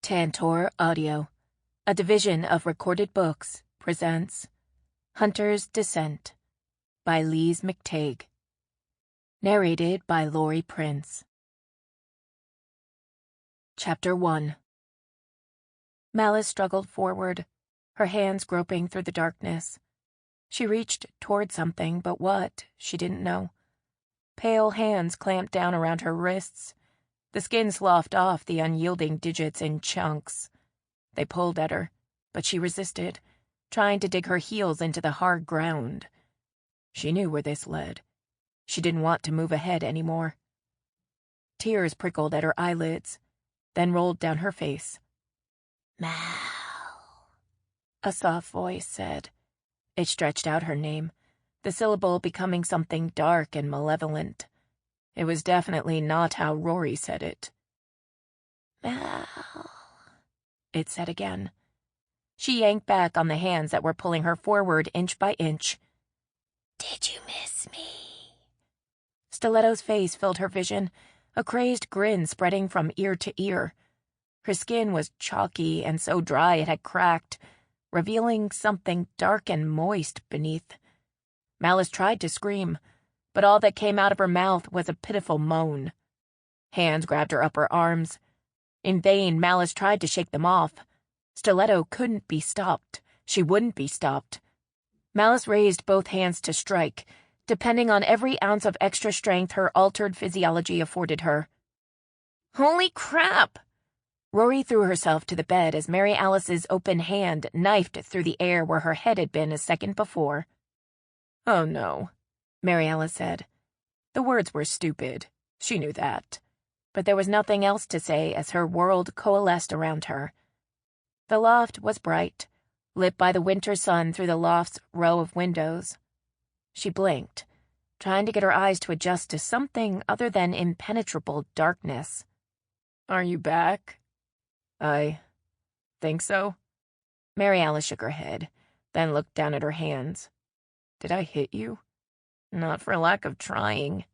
Tantor Audio, a division of Recorded Books, presents Hunter's Descent by Lise Mactague. Narrated by Lori Prince. Chapter 1. Malice struggled forward, her hands groping through the darkness. She reached toward something, but what, she didn't know. Pale hands clamped down around her wrists. The skin sloughed off the unyielding digits in chunks. They pulled at her, but she resisted, trying to dig her heels into the hard ground. She knew where this led. She didn't want to move ahead anymore. Tears prickled at her eyelids, then rolled down her face. "Mal," a soft voice said. It stretched out her name, the syllable becoming something dark and malevolent. It was definitely not how Ruri said it. "Mal," it said again. She yanked back on the hands that were pulling her forward inch by inch. "Did you miss me?" Stiletto's face filled her vision, a crazed grin spreading from ear to ear. Her skin was chalky and so dry it had cracked, revealing something dark and moist beneath. Malice tried to scream, but all that came out of her mouth was a pitiful moan. Hands grabbed her upper arms. In vain, Malice tried to shake them off. Stiletto couldn't be stopped. She wouldn't be stopped. Malice raised both hands to strike, depending on every ounce of extra strength her altered physiology afforded her. "Holy crap!" Ruri threw herself to the bed as Mary Alice's open hand knifed through the air where her head had been a second before. "Oh no," Mary Alice said. The words were stupid. She knew that. But there was nothing else to say as her world coalesced around her. The loft was bright, lit by the winter sun through the loft's row of windows. She blinked, trying to get her eyes to adjust to something other than impenetrable darkness. "Are you back?" "I think so." Mary Alice shook her head, then looked down at her hands. "Did I hit you?" "Not for lack of trying."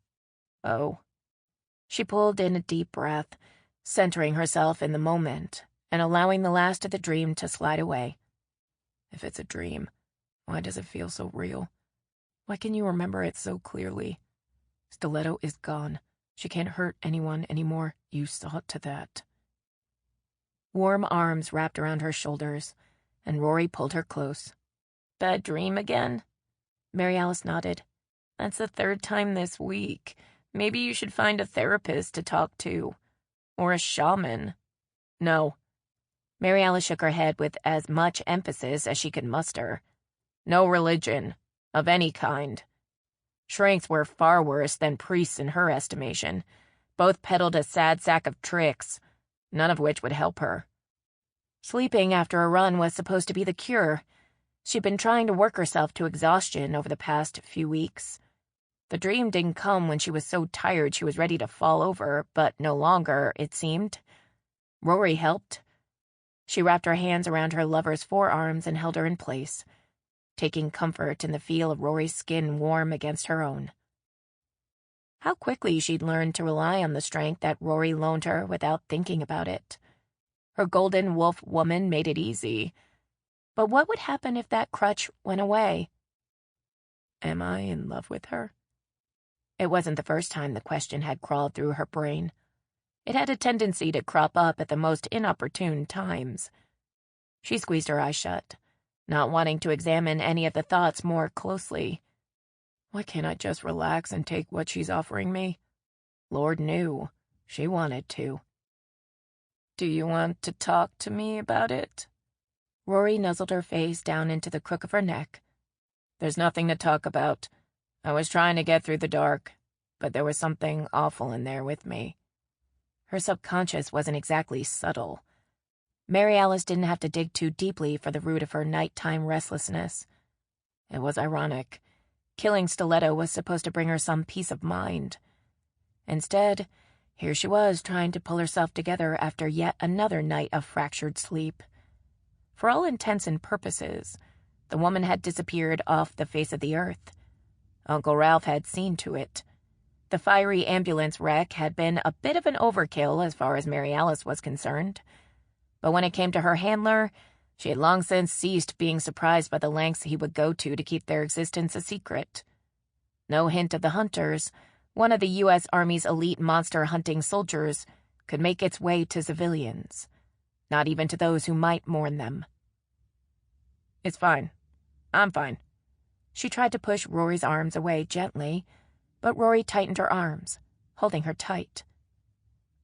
"Oh." She pulled in a deep breath, centering herself in the moment and allowing the last of the dream to slide away. If it's a dream, why does it feel so real? Why can you remember it so clearly? Stiletto is gone. She can't hurt anyone anymore. You saw to that. Warm arms wrapped around her shoulders, and Ruri pulled her close. "Bad dream again?" Mary Alice nodded. "That's the third time this week. Maybe you should find a therapist to talk to. Or a shaman." "No." Mary Alice shook her head with as much emphasis as she could muster. "No religion. Of any kind." Shrinks were far worse than priests in her estimation. Both peddled a sad sack of tricks, none of which would help her. Sleeping after a run was supposed to be the cure. She'd been trying to work herself to exhaustion over the past few weeks. The dream didn't come when she was so tired she was ready to fall over, but no longer, it seemed. Ruri helped. She wrapped her hands around her lover's forearms and held her in place, taking comfort in the feel of Ruri's skin warm against her own. How quickly she'd learned to rely on the strength that Ruri loaned her without thinking about it. Her golden wolf woman made it easy. But what would happen if that crutch went away? Am I in love with her? It wasn't the first time the question had crawled through her brain. It had a tendency to crop up at the most inopportune times. She squeezed her eyes shut, not wanting to examine any of the thoughts more closely. Why can't I just relax and take what she's offering me? Lord knew. She wanted to. "Do you want to talk to me about it?" Ruri nuzzled her face down into the crook of her neck. "There's nothing to talk about. I was trying to get through the dark, but there was something awful in there with me." Her subconscious wasn't exactly subtle. Mary Alice didn't have to dig too deeply for the root of her nighttime restlessness. It was ironic. Killing Stiletto was supposed to bring her some peace of mind. Instead, here she was trying to pull herself together after yet another night of fractured sleep. For all intents and purposes, the woman had disappeared off the face of the earth. Uncle Ralph had seen to it. The fiery ambulance wreck had been a bit of an overkill as far as Mary Alice was concerned. But when it came to her handler, she had long since ceased being surprised by the lengths he would go to keep their existence a secret. No hint of the hunters, one of the U.S. Army's elite monster-hunting soldiers, could make its way to civilians, not even to those who might mourn them. "It's fine. I'm fine." She tried to push Rory's arms away gently, but Rory tightened her arms, holding her tight.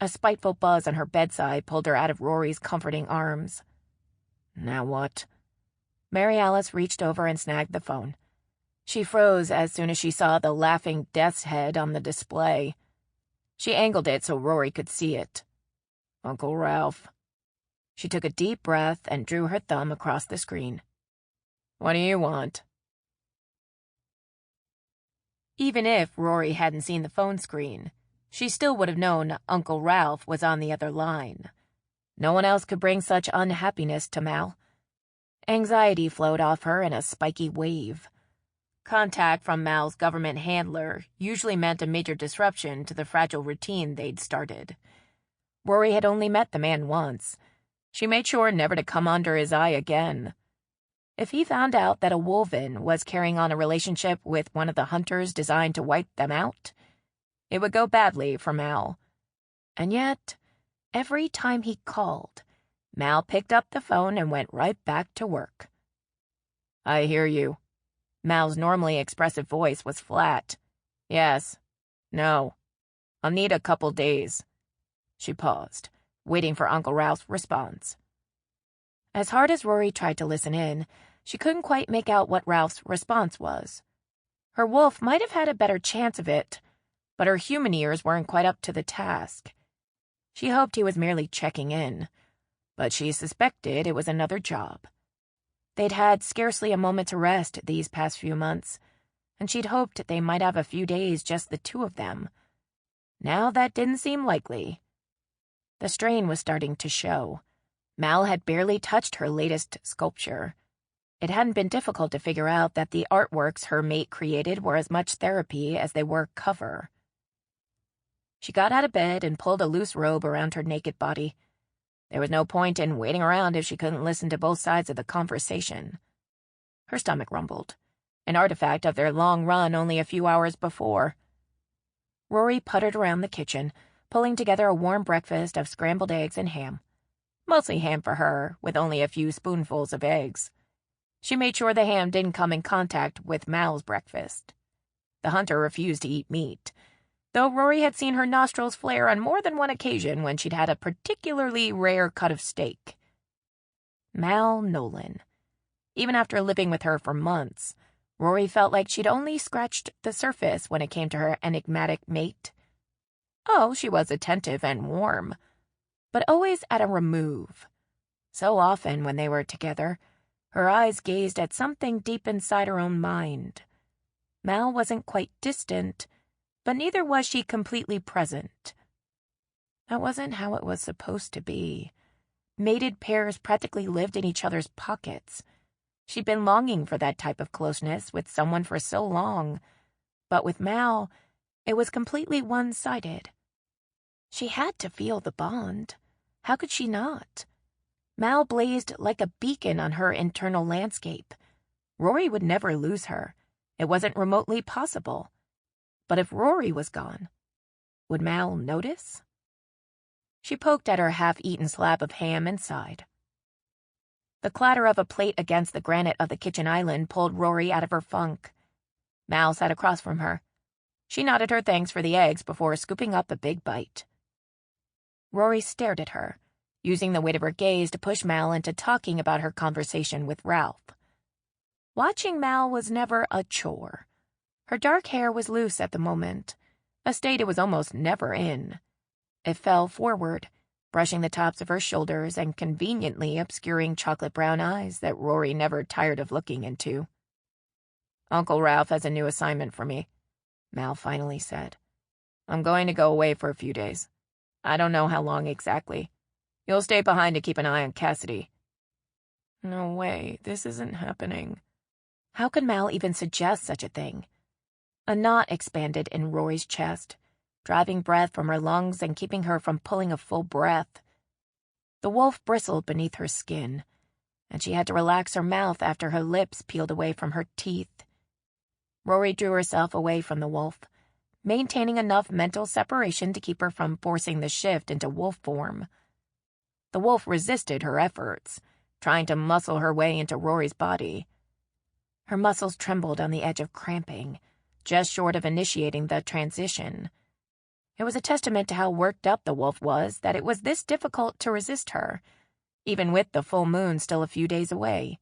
A spiteful buzz on her bedside pulled her out of Rory's comforting arms. "Now what?" Mary Alice reached over and snagged the phone. She froze as soon as she saw the laughing death's head on the display. She angled it so Rory could see it. "Uncle Ralph." She took a deep breath and drew her thumb across the screen. "What do you want?" Even if Rory hadn't seen the phone screen, she still would have known Uncle Ralph was on the other line. No one else could bring such unhappiness to Mal. Anxiety flowed off her in a spiky wave. Contact from Mal's government handler usually meant a major disruption to the fragile routine they'd started. Rory had only met the man once. She made sure never to come under his eye again. If he found out that a Wolven was carrying on a relationship with one of the hunters designed to wipe them out, it would go badly for Mal. And yet, every time he called, Mal picked up the phone and went right back to work. "I hear you." Mal's normally expressive voice was flat. "Yes. No. I'll need a couple days." She paused, waiting for Uncle Ralph's response. As hard as Rory tried to listen in, she couldn't quite make out what Ralph's response was. Her wolf might have had a better chance of it, but her human ears weren't quite up to the task. She hoped he was merely checking in, but she suspected it was another job. They'd had scarcely a moment to rest these past few months, and she'd hoped they might have a few days just the two of them. Now that didn't seem likely. The strain was starting to show. Mal had barely touched her latest sculpture. It hadn't been difficult to figure out that the artworks her mate created were as much therapy as they were cover. She got out of bed and pulled a loose robe around her naked body. There was no point in waiting around if she couldn't listen to both sides of the conversation. Her stomach rumbled, an artifact of their long run only a few hours before. Rory puttered around the kitchen, pulling together a warm breakfast of scrambled eggs and ham. Mostly ham for her, with only a few spoonfuls of eggs. She made sure the ham didn't come in contact with Mal's breakfast. The hunter refused to eat meat, though Rory had seen her nostrils flare on more than one occasion when she'd had a particularly rare cut of steak. Mal Nolan. Even after living with her for months, Rory felt like she'd only scratched the surface when it came to her enigmatic mate. Oh, she was attentive and warm, but always at a remove. So often when they were together, her eyes gazed at something deep inside her own mind. Mal wasn't quite distant, but neither was she completely present. That wasn't how it was supposed to be. Mated pairs practically lived in each other's pockets. She'd been longing for that type of closeness with someone for so long, but with Mal, it was completely one-sided. She had to feel the bond. How could she not? Mal blazed like a beacon on her internal landscape. Rory would never lose her. It wasn't remotely possible. But if Rory was gone, would Mal notice? She poked at her half-eaten slab of ham and sighed. The clatter of a plate against the granite of the kitchen island pulled Rory out of her funk. Mal sat across from her. She nodded her thanks for the eggs before scooping up a big bite. Rory stared at her, using the weight of her gaze to push Mal into talking about her conversation with Ralph. Watching Mal was never a chore. Her dark hair was loose at the moment, a state it was almost never in. It fell forward, brushing the tops of her shoulders and conveniently obscuring chocolate-brown eyes that Rory never tired of looking into. "Uncle Ralph has a new assignment for me," Mal finally said. "I'm going to go away for a few days. I don't know how long exactly. You'll stay behind to keep an eye on Cassidy." No way, this isn't happening. How could Mal even suggest such a thing? A knot expanded in Rory's chest, driving breath from her lungs and keeping her from pulling a full breath. The wolf bristled beneath her skin, and she had to relax her mouth after her lips peeled away from her teeth. Ruri drew herself away from the wolf, maintaining enough mental separation to keep her from forcing the shift into wolf form. The wolf resisted her efforts, trying to muscle her way into Rory's body. Her muscles trembled on the edge of cramping, just short of initiating the transition. It was a testament to how worked up the wolf was that it was this difficult to resist her, even with the full moon still a few days away.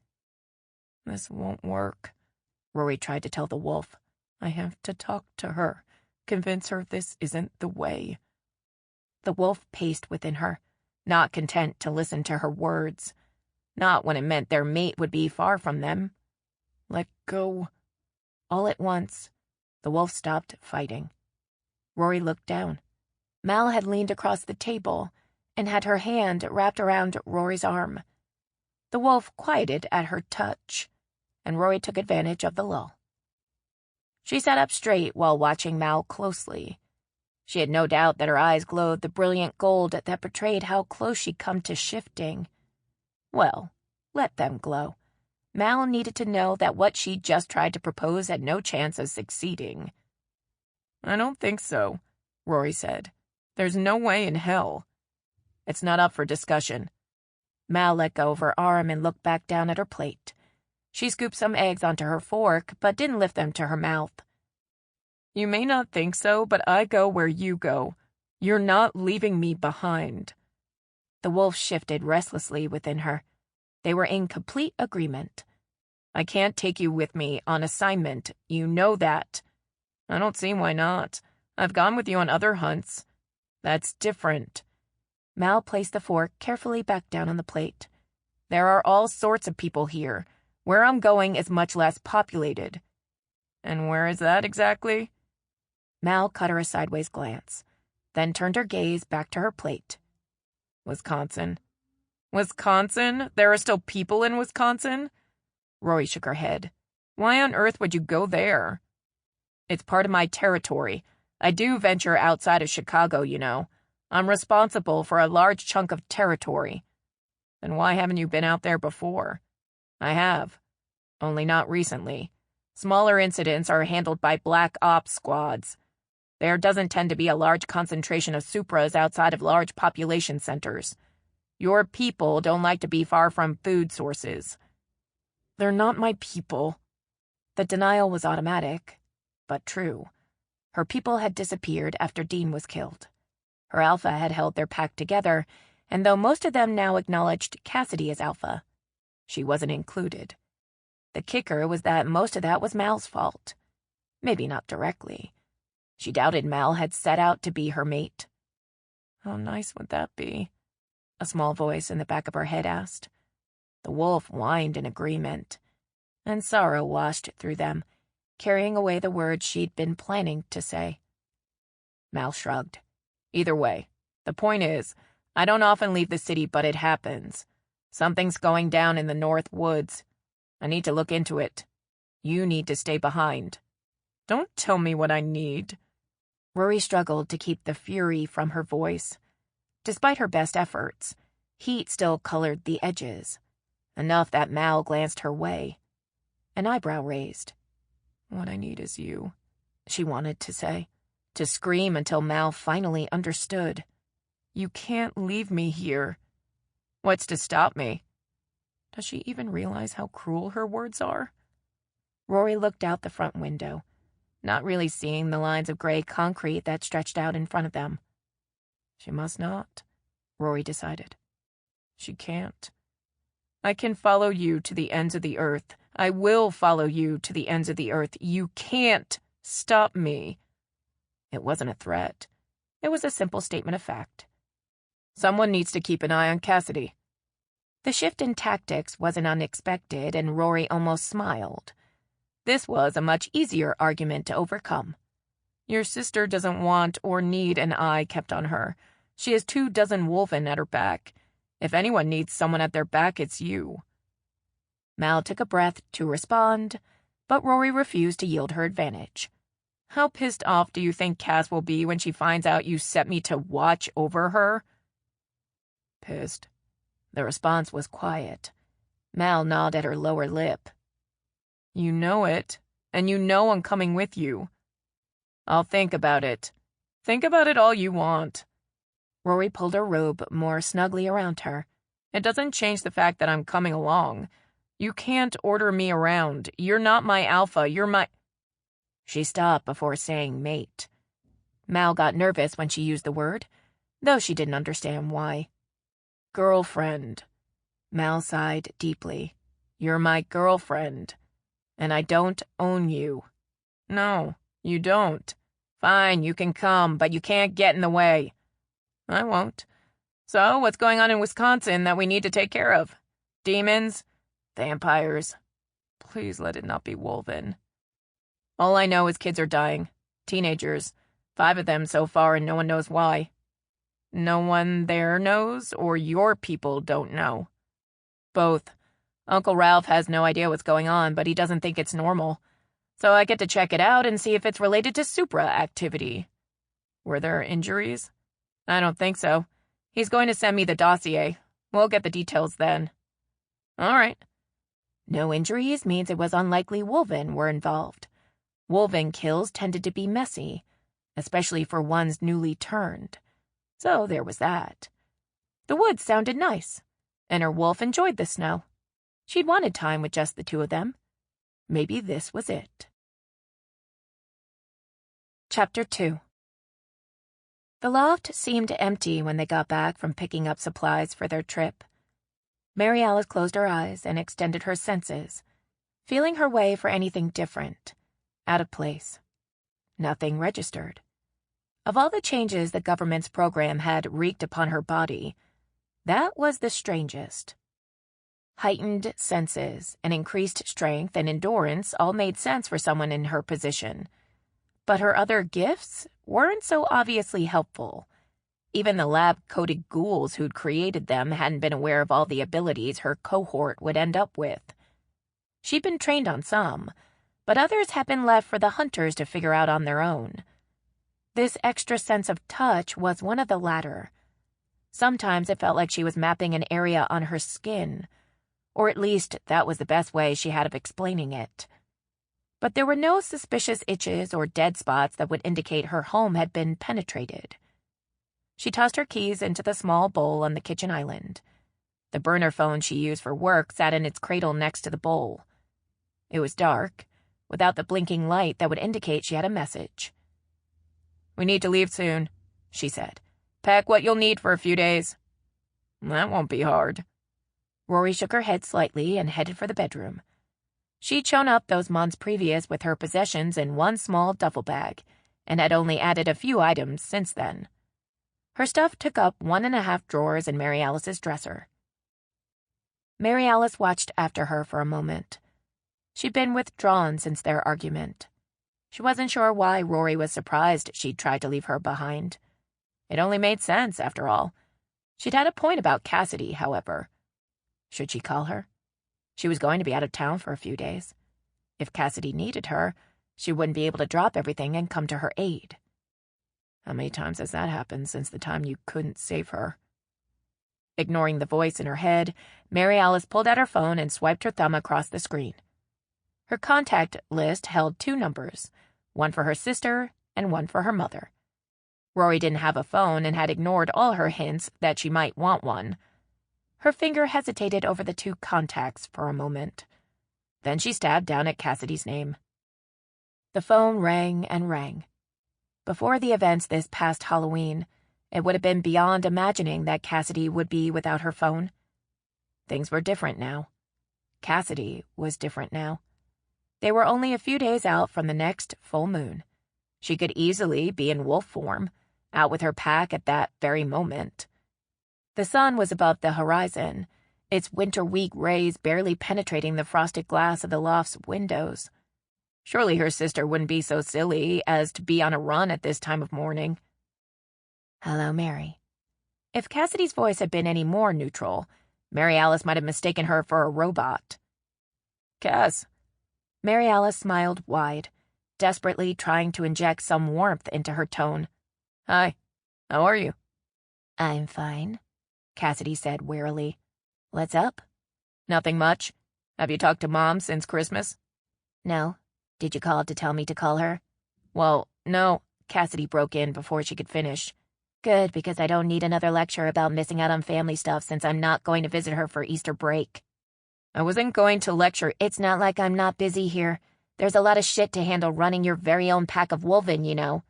"This won't work," Rory tried to tell the wolf. "I have to talk to her, convince her this isn't the way." The wolf paced within her, not content to listen to her words, not when it meant their mate would be far from them. "Let go." All at once, the wolf stopped fighting. Rory looked down. Mal had leaned across the table and had her hand wrapped around Rory's arm. The wolf quieted at her touch, and Rory took advantage of the lull. She sat up straight while watching Mal closely. She had no doubt that her eyes glowed the brilliant gold that betrayed how close she'd come to shifting. Well, let them glow. Mal needed to know that what she'd just tried to propose had no chance of succeeding. "I don't think so," Rory said. "There's no way in hell." "It's not up for discussion." Mal let go of her arm and looked back down at her plate. She scooped some eggs onto her fork, but didn't lift them to her mouth. "You may not think so, but I go where you go. You're not leaving me behind." The wolf shifted restlessly within her. They were in complete agreement. "I can't take you with me on assignment. You know that." "I don't see why not. I've gone with you on other hunts." "That's different." Mal placed the fork carefully back down on the plate. "There are all sorts of people here. Where I'm going is much less populated." "And where is that exactly?" Mal cut her a sideways glance, then turned her gaze back to her plate. "Wisconsin." "Wisconsin? There are still people in Wisconsin?" Rory shook her head. "Why on earth would you go there?" "It's part of my territory. I do venture outside of Chicago, you know. I'm responsible for a large chunk of territory." "Then why haven't you been out there before?" "I have. Only not recently. Smaller incidents are handled by black ops squads. There doesn't tend to be a large concentration of supras outside of large population centers. Your people don't like to be far from food sources." "They're not my people." The denial was automatic, but true. Her people had disappeared after Dean was killed. Her alpha had held their pack together, and though most of them now acknowledged Cassidy as alpha, she wasn't included. The kicker was that most of that was Mal's fault. Maybe not directly. She doubted Mal had set out to be her mate. "How nice would that be?" a small voice in the back of her head asked. The wolf whined in agreement, and sorrow washed through them, carrying away the words she'd been planning to say. Mal shrugged. "Either way, the point is, I don't often leave the city, but it happens. Something's going down in the North Woods. I need to look into it. You need to stay behind." "Don't tell me what I need." Rory struggled to keep the fury from her voice. Despite her best efforts, heat still colored the edges, enough that Mal glanced her way. An eyebrow raised. "What I need is you," she wanted to say, to scream until Mal finally understood. "You can't leave me here." "What's to stop me?" Does she even realize how cruel her words are? Rory looked out the front window, not really seeing the lines of gray concrete that stretched out in front of them. She must not, Rory decided. She can't. "I can follow you to the ends of the earth. I will follow you to the ends of the earth. You can't stop me." It wasn't a threat. It was a simple statement of fact. "Someone needs to keep an eye on Cassidy." The shift in tactics wasn't unexpected, and Rory almost smiled. This was a much easier argument to overcome. "Your sister doesn't want or need an eye kept on her. She has 24 wolven at her back. If anyone needs someone at their back, it's you." Mal took a breath to respond, but Rory refused to yield her advantage. "How pissed off do you think Cass will be when she finds out you set me to watch over her?" "Pissed," The response was quiet. Mal gnawed at her lower lip. You know it, and you know I'm coming with you. I'll think about it. Think about it all you want. Ruri pulled her robe more snugly around her. It doesn't change the fact that I'm coming along. You can't order me around. You're not my alpha, you're my... She stopped before saying mate. Mal got nervous when she used the word, though she didn't understand why. Girlfriend. Mal sighed deeply. You're my girlfriend, and I don't own you. No, you don't. Fine, you can come, but you can't get in the way. I won't. So, what's going on in Wisconsin that we need to take care of? Demons? Vampires? Please let it not be Wolven. All I know is kids are dying. Teenagers. 5 of them so far, and no one knows why. No one there knows, or your people don't know? Both. Uncle Ralph has no idea what's going on, but he doesn't think it's normal. So I get to check it out and see if it's related to supra activity. Were there injuries? I don't think so. He's going to send me the dossier. We'll get the details then. All right. No injuries means it was unlikely Wolven were involved. Wolven kills tended to be messy, especially for ones newly turned. So there was that. The woods sounded nice, and her wolf enjoyed the snow. She'd wanted time with just the 2 of them. Maybe this was it. Chapter 2. The loft seemed empty when they got back from picking up supplies for their trip. Mary Alice closed her eyes and extended her senses, feeling her way for anything different, out of place. Nothing registered. Of all the changes the government's program had wreaked upon her body, that was the strangest. Heightened senses and increased strength and endurance all made sense for someone in her position. But her other gifts weren't so obviously helpful. Even the lab-coated ghouls who'd created them hadn't been aware of all the abilities her cohort would end up with. She'd been trained on some, but others had been left for the hunters to figure out on their own. This extra sense of touch was one of the latter. Sometimes it felt like she was mapping an area on her skin, or at least that was the best way she had of explaining it. But there were no suspicious itches or dead spots that would indicate her home had been penetrated. She tossed her keys into the small bowl on the kitchen island. The burner phone she used for work sat in its cradle next to the bowl. It was dark, without the blinking light that would indicate she had a message. We need to leave soon, she said. Pack what you'll need for a few days. That won't be hard. Ruri shook her head slightly and headed for the bedroom. She'd shown up those months previous with her possessions in one small duffel bag, and had only added a few items since then. Her stuff took up 1.5 drawers in Mary Alice's dresser. Mary Alice watched after her for a moment. She'd been withdrawn since their argument. She wasn't sure why Ruri was surprised she'd tried to leave her behind. It only made sense, after all. She'd had a point about Cassidy, however. Should she call her? She was going to be out of town for a few days. If Cassidy needed her, she wouldn't be able to drop everything and come to her aid. How many times has that happened since the time you couldn't save her? Ignoring the voice in her head, Mary Alice pulled out her phone and swiped her thumb across the screen. Her contact list held 2 numbers, one for her sister and one for her mother. Ruri didn't have a phone and had ignored all her hints that she might want one. Her finger hesitated over the 2 contacts for a moment. Then she stabbed down at Cassidy's name. The phone rang and rang. Before the events this past Halloween, it would have been beyond imagining that Cassidy would be without her phone. Things were different now. Cassidy was different now. They were only a few days out from the next full moon. She could easily be in wolf form, out with her pack at that very moment. The sun was above the horizon, its winter-week rays barely penetrating the frosted glass of the loft's windows. Surely her sister wouldn't be so silly as to be on a run at this time of morning. Hello, Mary. If Cassidy's voice had been any more neutral, Mary Alice might have mistaken her for a robot. Cass. Mary Alice smiled wide, desperately trying to inject some warmth into her tone. Hi. How are you? I'm fine, Cassidy said wearily. What's up? Nothing much. Have you talked to Mom since Christmas? No. Did you call to tell me to call her? Well, no. Cassidy broke in before she could finish. Good, because I don't need another lecture about missing out on family stuff since I'm not going to visit her for Easter break. I wasn't going to lecture. It's not like I'm not busy here. There's a lot of shit to handle running your very own pack of wolven, you know.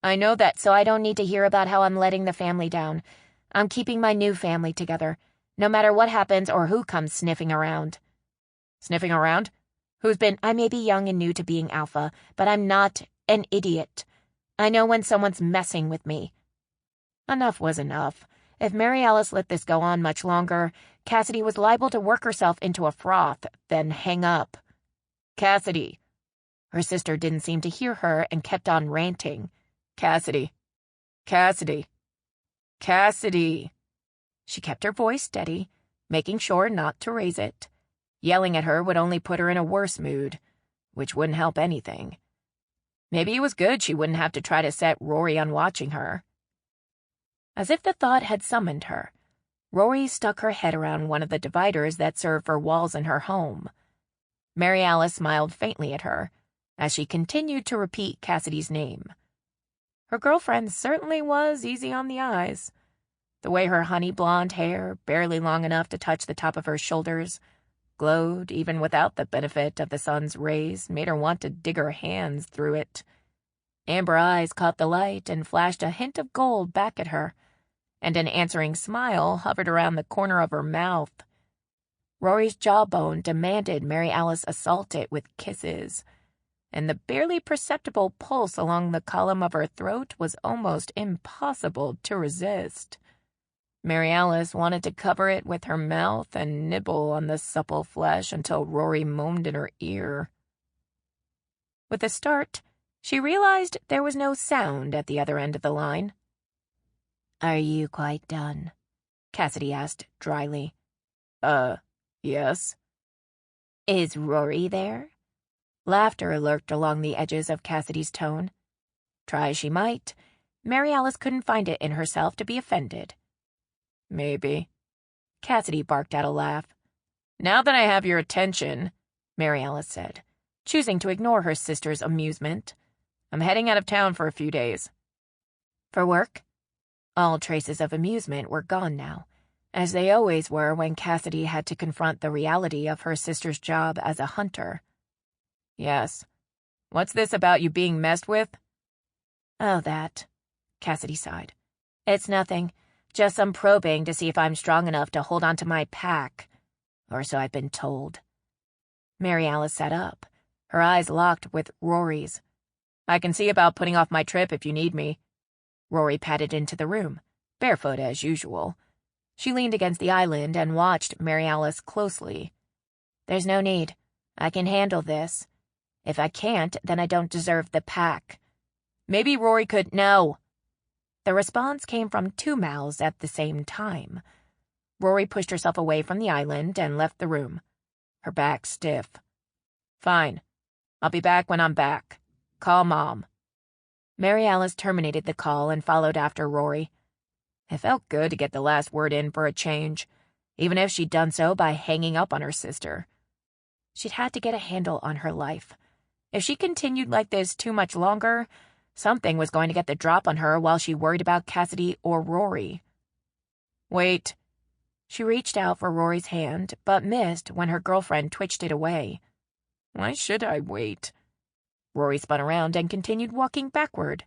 I know that, so I don't need to hear about how I'm letting the family down. I'm keeping my new family together, no matter what happens or who comes sniffing around. Sniffing around? I may be young and new to being alpha, but I'm not an idiot. I know when someone's messing with me. Enough was enough. If Mary Alice let this go on much longer, Cassidy was liable to work herself into a froth, then hang up. Cassidy. Her sister didn't seem to hear her and kept on ranting. Cassidy. Cassidy. Cassidy. She kept her voice steady, making sure not to raise it. Yelling at her would only put her in a worse mood, which wouldn't help anything. Maybe it was good she wouldn't have to try to set Rory on watching her. As if the thought had summoned her, Rory stuck her head around one of the dividers that served for walls in her home. Mary Alice smiled faintly at her as she continued to repeat Cassidy's name. Her girlfriend certainly was easy on the eyes. The way her honey blonde hair, barely long enough to touch the top of her shoulders, glowed even without the benefit of the sun's rays made her want to dig her hands through it. Amber eyes caught the light and flashed a hint of gold back at her, and an answering smile hovered around the corner of her mouth. Rory's jawbone demanded Mary Alice assault it with kisses, and the barely perceptible pulse along the column of her throat was almost impossible to resist. Mary Alice wanted to cover it with her mouth and nibble on the supple flesh until Rory moaned in her ear. With a start, she realized there was no sound at the other end of the line. "Are you quite done?" Cassidy asked dryly. Yes." "Is Rory there?" Laughter lurked along the edges of Cassidy's tone. Try as she might, Mary Alice couldn't find it in herself to be offended. "Maybe." Cassidy barked out a laugh. "Now that I have your attention," Mary Alice said, choosing to ignore her sister's amusement, "I'm heading out of town for a few days." "For work?" All traces of amusement were gone now, as they always were when Cassidy had to confront the reality of her sister's job as a hunter. "Yes. What's this about you being messed with?" "Oh, that," Cassidy sighed. "It's nothing. Just some probing to see if I'm strong enough to hold on to my pack. Or so I've been told." Mary Alice sat up, her eyes locked with Rory's. "I can see about putting off my trip if you need me." Rory padded into the room, barefoot as usual. She leaned against the island and watched Mary Alice closely. "There's no need. I can handle this. If I can't, then I don't deserve the pack." "Maybe Rory could—" "No." The response came from two mouths at the same time. Rory pushed herself away from the island and left the room, her back stiff. "Fine. I'll be back when I'm back. Call Mom." Mary Alice terminated the call and followed after Rory. It felt good to get the last word in for a change, even if she'd done so by hanging up on her sister. She'd had to get a handle on her life. If she continued like this too much longer, something was going to get the drop on her while she worried about Cassidy or Rory. "Wait." She reached out for Rory's hand, but missed when her girlfriend twitched it away. "Why should I wait?" Rory spun around and continued walking backward.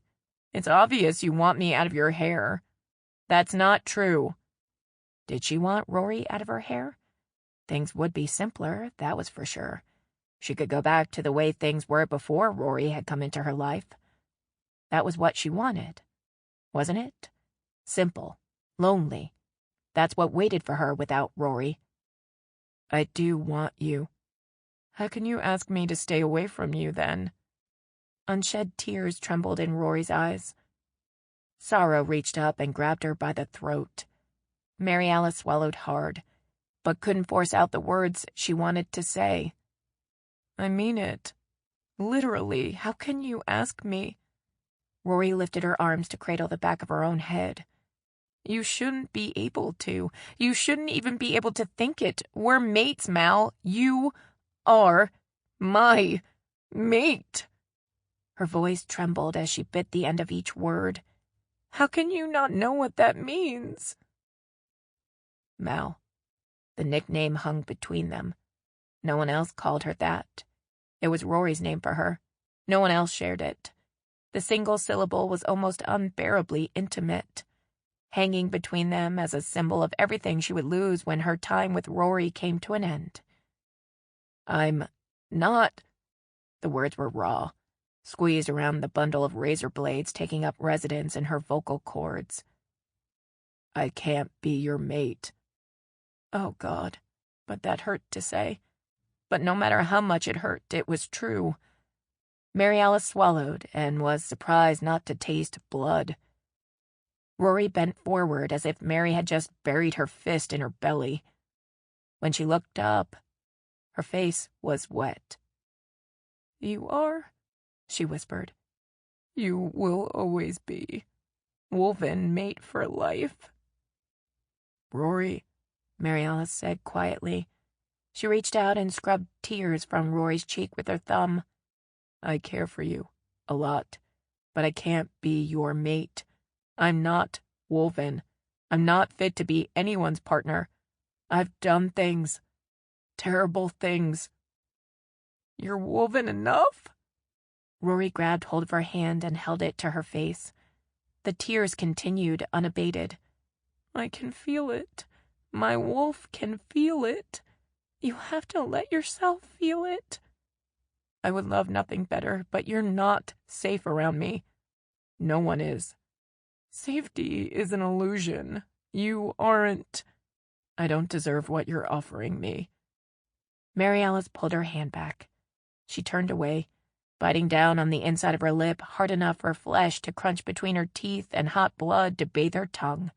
"It's obvious you want me out of your hair." "That's not true." Did she want Rory out of her hair? Things would be simpler, that was for sure. She could go back to the way things were before Rory had come into her life. That was what she wanted, wasn't it? Simple, lonely. That's what waited for her without Rory. "I do want you. How can you ask me to stay away from you, then?" Unshed tears trembled in Rory's eyes. Sorrow reached up and grabbed her by the throat. Mary Alice swallowed hard, but couldn't force out the words she wanted to say. "I mean it. Literally, how can you ask me?" Rory lifted her arms to cradle the back of her own head. You shouldn't be able to. You shouldn't even be able to think it. We're mates, Mal. You are my mate. Her voice trembled as she bit the end of each word. How can you not know what that means? Mal. The nickname hung between them. No one else called her that. It was Rory's name for her. No one else shared it. The single syllable was almost unbearably intimate, hanging between them as a symbol of everything she would lose when her time with Rory came to an end. I'm not. The words were raw, squeezed around the bundle of razor blades taking up residence in her vocal cords. I can't be your mate. Oh, God, but that hurt to say. But no matter how much it hurt, it was true. Mary Alice swallowed and was surprised not to taste blood. Rory bent forward as if Mary had just buried her fist in her belly. When she looked up, her face was wet. You are, she whispered. You will always be. Woven mate for life. Rory, Mary Alice said quietly. She reached out and scrubbed tears from Rory's cheek with her thumb. I care for you, a lot, but I can't be your mate. I'm not woven. I'm not fit to be anyone's partner. I've done things. Terrible things. You're woven enough? Rory grabbed hold of her hand and held it to her face. The tears continued unabated. I can feel it. My wolf can feel it. You have to let yourself feel it. I would love nothing better, but you're not safe around me. No one is. Safety is an illusion. You aren't. I don't deserve what you're offering me. Mary Alice pulled her hand back. She turned away, biting down on the inside of her lip hard enough for flesh to crunch between her teeth and hot blood to bathe her tongue.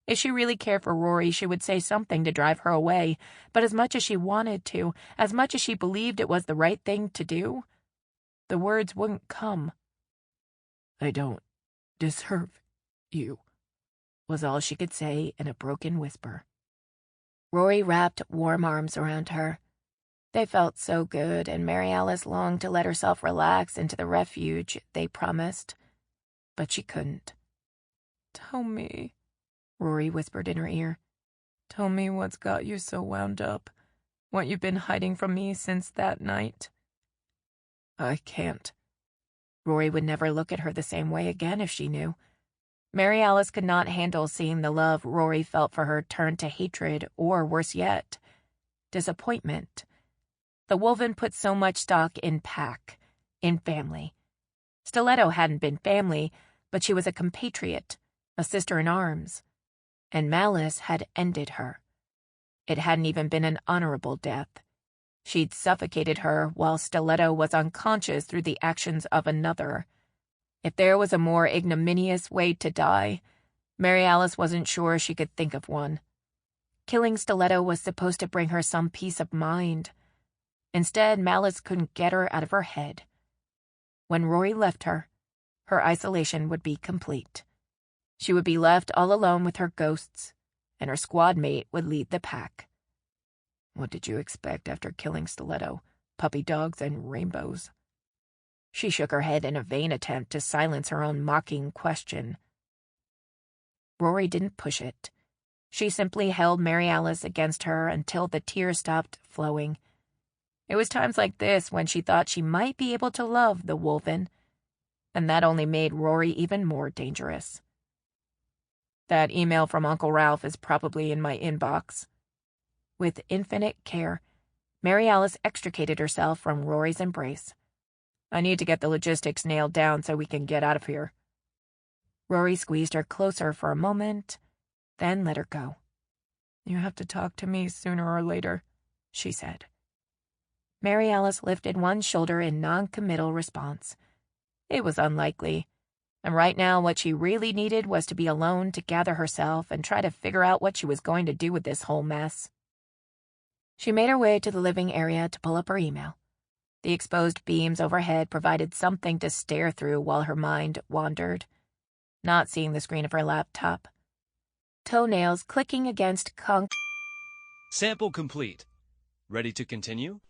If she really cared for Rory, she would say something to drive her away, but as much as she wanted to, as much as she believed it was the right thing to do, the words wouldn't come. I don't deserve you, was all she could say in a broken whisper. Rory wrapped warm arms around her. They felt so good, and Mary Alice longed to let herself relax into the refuge they promised, but she couldn't. Tell me, Rory whispered in her ear. Tell me what's got you so wound up, what you've been hiding from me since that night. I can't. Rory would never look at her the same way again if she knew. Mary Alice could not handle seeing the love Rory felt for her turn to hatred, or worse yet, disappointment. The woven put so much stock in pack, in family. Stiletto hadn't been family, but she was a compatriot, a sister in arms. And Malice had ended her. It hadn't even been an honorable death. She'd suffocated her while Stiletto was unconscious through the actions of another. If there was a more ignominious way to die, Mary Alice wasn't sure she could think of one. Killing Stiletto was supposed to bring her some peace of mind. Instead, Malice couldn't get her out of her head. When Rory left her, her isolation would be complete. She would be left all alone with her ghosts, and her squad mate would lead the pack. What did you expect after killing Stiletto? Puppy dogs and rainbows? She shook her head in a vain attempt to silence her own mocking question. Rory didn't push it. She simply held Mary Alice against her until the tears stopped flowing. It was times like this when she thought she might be able to love the woven, and that only made Rory even more dangerous. That email from Uncle Ralph is probably in my inbox. With infinite care, Mary Alice extricated herself from Rory's embrace. I need to get the logistics nailed down so we can get out of here. Rory squeezed her closer for a moment, then let her go. You have to talk to me sooner or later, she said. Mary Alice lifted one shoulder in non-committal response. It was unlikely. And right now what she really needed was to be alone to gather herself and try to figure out what she was going to do with this whole mess. She made her way to the living area to pull up her email. The exposed beams overhead provided something to stare through while her mind wandered, not seeing the screen of her laptop. toenails clicking against concrete. Sample complete. Ready to continue?